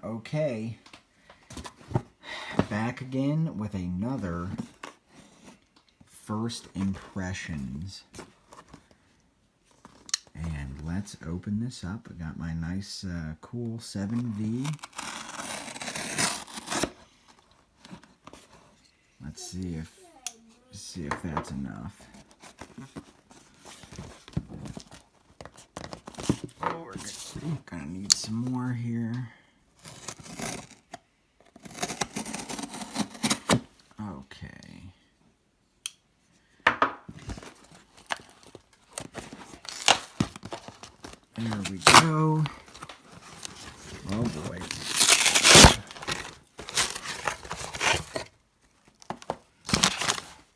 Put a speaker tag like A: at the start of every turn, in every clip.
A: Okay, back again with another first impressions. And let's open this up. I got my nice cool 7V. Let's see if that's enough. Oh, we're gonna need some more here. Okay. There we go. Oh boy.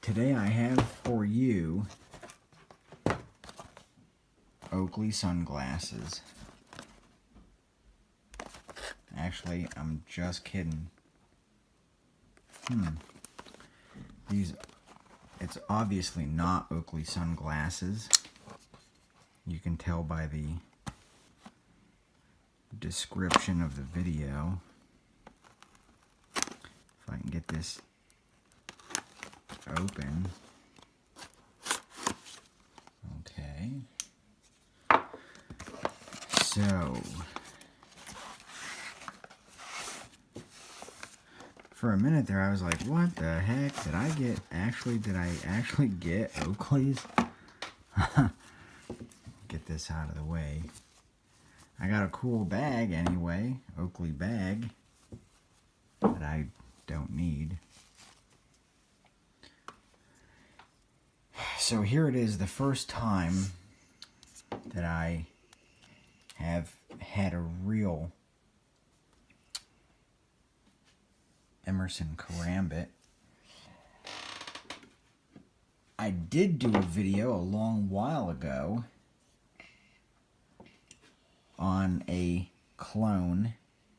A: Today I have for you Oakley sunglasses. Actually, I'm just kidding. It's obviously not Oakley sunglasses. You can tell by the description of the video. If I can get this open. Okay. So, for a minute there I was like, what the heck? Did I actually get Oakley's? Get this out of the way. I got a cool bag anyway, Oakley bag, that I don't need. So here it is, the first time that I have had a real Emerson karambit. I did do a video a long while ago on a clone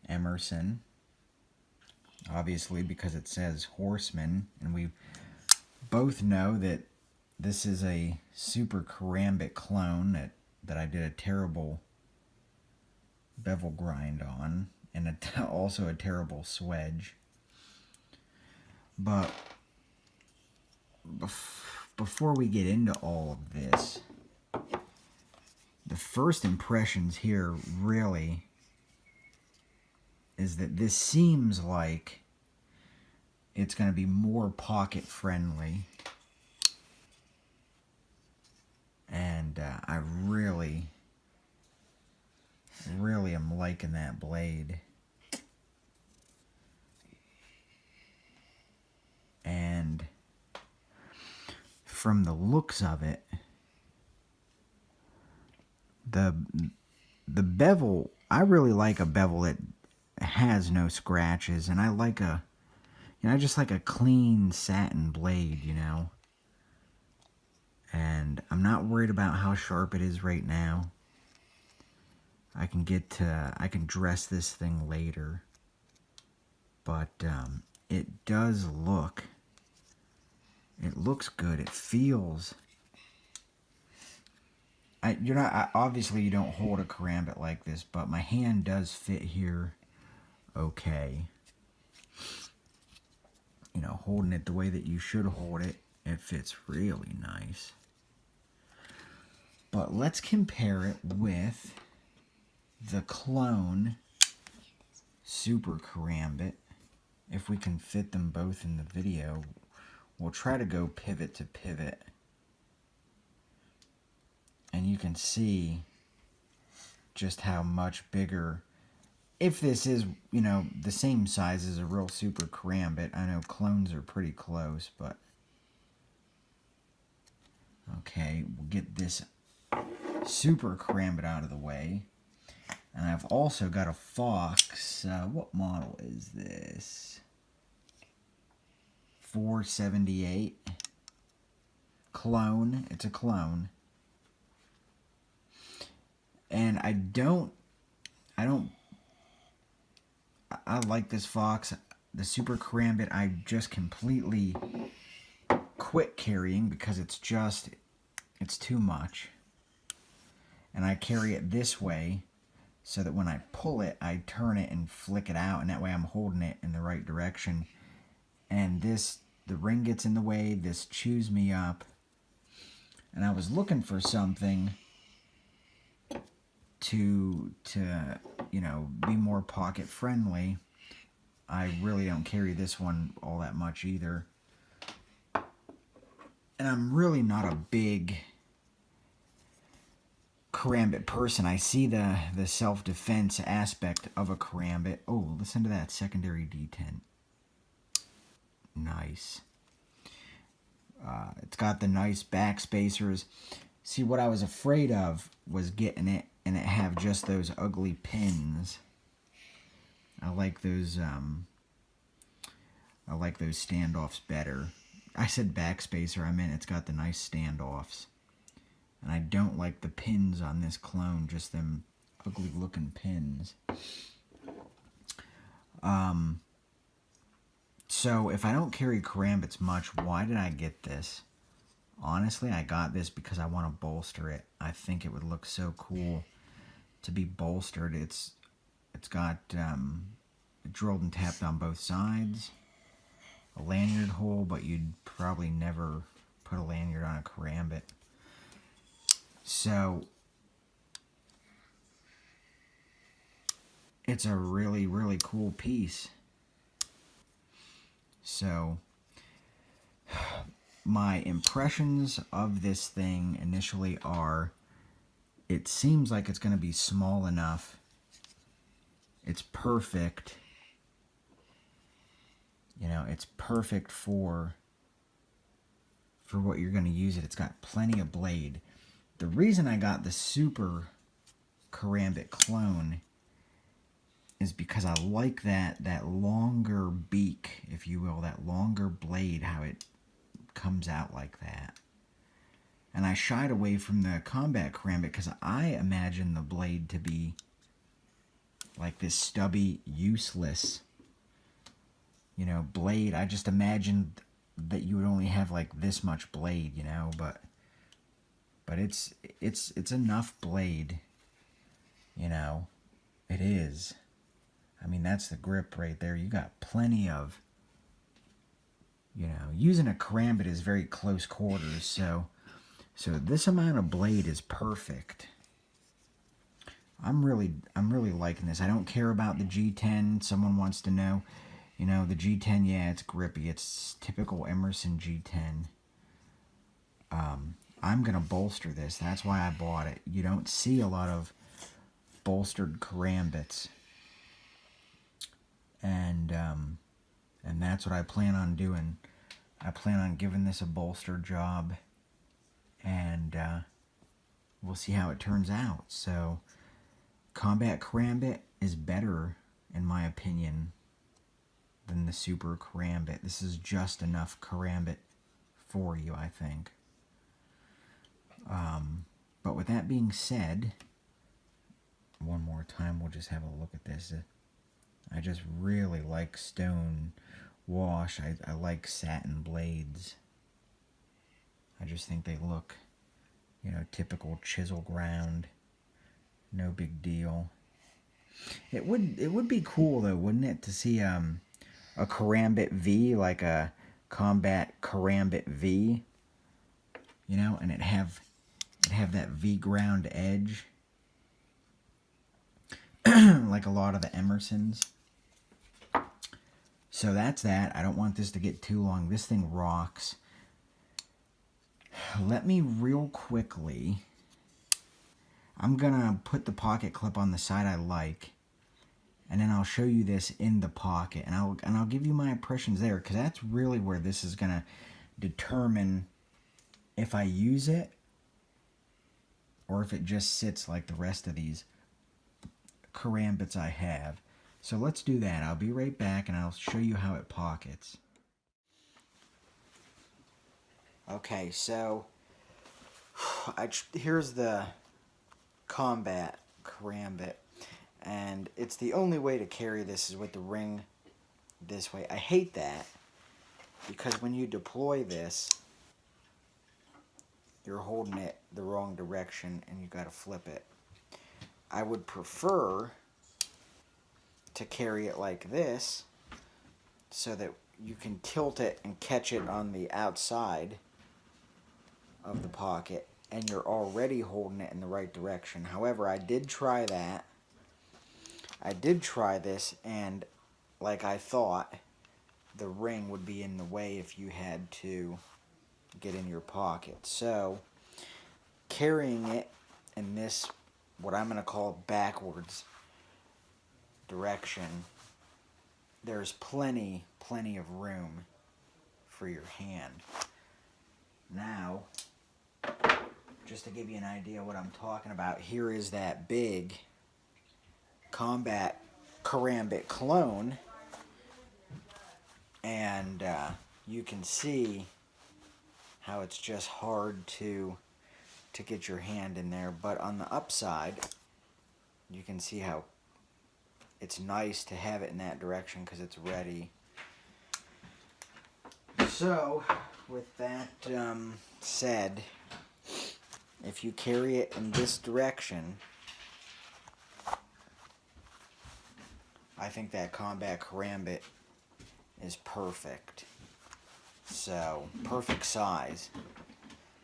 A: Emerson, obviously because it says Horseman, and we both know that this is a super karambit clone that I did a terrible bevel grind on, and also a terrible swedge. But before we get into all of this, the first impressions here really is that this seems like it's going to be more pocket friendly. And I really am liking that blade. And from the looks of it, the bevel, I really like a bevel that has no scratches, and I like I just like a clean satin blade, you know. And I'm not worried about how sharp it is right now. I can dress this thing later. But it looks good. It feels, obviously you don't hold a karambit like this, but my hand does fit here okay. You know, holding it the way that you should hold it, it fits really nice. But let's compare it with the clone super karambit. If we can fit them both in the video, we'll try to go pivot to pivot. And you can see just how much bigger, if this is, you know, the same size as a real super karambit. I know clones are pretty close, but okay, we'll get this super karambit out of the way. And I've also got a Fox. What model is this? 478 clone. It's a clone. And I like this Fox. The super karambit I just completely quit carrying because it's too much. And I carry it this way so that when I pull it, I turn it and flick it out, and that way I'm holding it in the right direction. And the ring gets in the way, this chews me up. And I was looking for something to be more pocket friendly. I really don't carry this one all that much either. And I'm really not a big karambit person. I see the self-defense aspect of a karambit. Oh, listen to that secondary detent. Nice. It's got the nice back spacers. See, what I was afraid of was getting it and it have just those ugly pins. I like those standoffs better. I said back spacer, I meant it's got the nice standoffs. And I don't like the pins on this clone, just them ugly looking pins. So if I don't carry karambits much, why did I get this? Honestly, I got this because I want to bolster it. I think it would look so cool to be bolstered. It's got drilled and tapped on both sides. A lanyard hole, but you'd probably never put a lanyard on a karambit. So it's a really, really cool piece. So my impressions of this thing initially are, it seems like it's going to be small enough. It's perfect. You know, it's perfect for what you're going to use it. It's got plenty of blade. The reason I got the super karambit clone is because I like that longer beak, if you will, that longer blade, how it comes out like that. And I shied away from the combat karambit because I imagine the blade to be like this stubby, useless, blade. I just imagined that you would only have like this much blade, but it's enough blade, it is. I mean, that's the grip right there. You got plenty of, using a karambit is very close quarters, so this amount of blade is perfect. I'm really liking this. I don't care about the G10. Someone wants to know, the G10, yeah, it's grippy. It's typical Emerson G10. I'm going to bolster this. That's why I bought it. You don't see a lot of bolstered karambits. And that's what I plan on doing. I plan on giving this a bolster job. And we'll see how it turns out. So, combat karambit is better, in my opinion, than the super karambit. This is just enough karambit for you, I think. But with that being said, one more time, we'll just have a look at this. I just really like stone wash. I like satin blades. I just think they look, typical chisel ground. No big deal. It would be cool though, wouldn't it, to see a karambit V, like a combat karambit V, and it have that V ground edge, like a lot of the Emersons. So that's that. I don't want this to get too long. This thing rocks. Let me real quickly, I'm gonna put the pocket clip on the side I like, and then I'll show you this in the pocket, and I'll give you my impressions there, because that's really where this is gonna determine if I use it or if it just sits like the rest of these karambits I have. So let's do that. I'll be right back, and I'll show you how it pockets. Okay, so here's the combat karambit, and it's the only way to carry this is with the ring this way. I hate that, because when you deploy this, you're holding it the wrong direction and you got to flip it. I would prefer to carry it like this so that you can tilt it and catch it on the outside of the pocket and you're already holding it in the right direction. However, I did try that. I did try this, and like I thought, the ring would be in the way if you had to get in your pocket. So carrying it in this, what I'm going to call backwards direction, there's plenty of room for your hand. Now, just to give you an idea what I'm talking about, here is that big combat karambit clone, and you can see how it's just hard to get your hand in there, but on the upside you can see how it's nice to have it in that direction because it's ready. So with that said, if you carry it in this direction, I think that combat karambit is perfect. So, perfect size.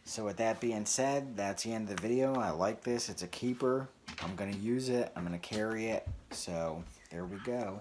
A: So with that being said, that's the end of the video. I like this. It's a keeper. I'm going to use it. I'm going to carry it. So, there we go.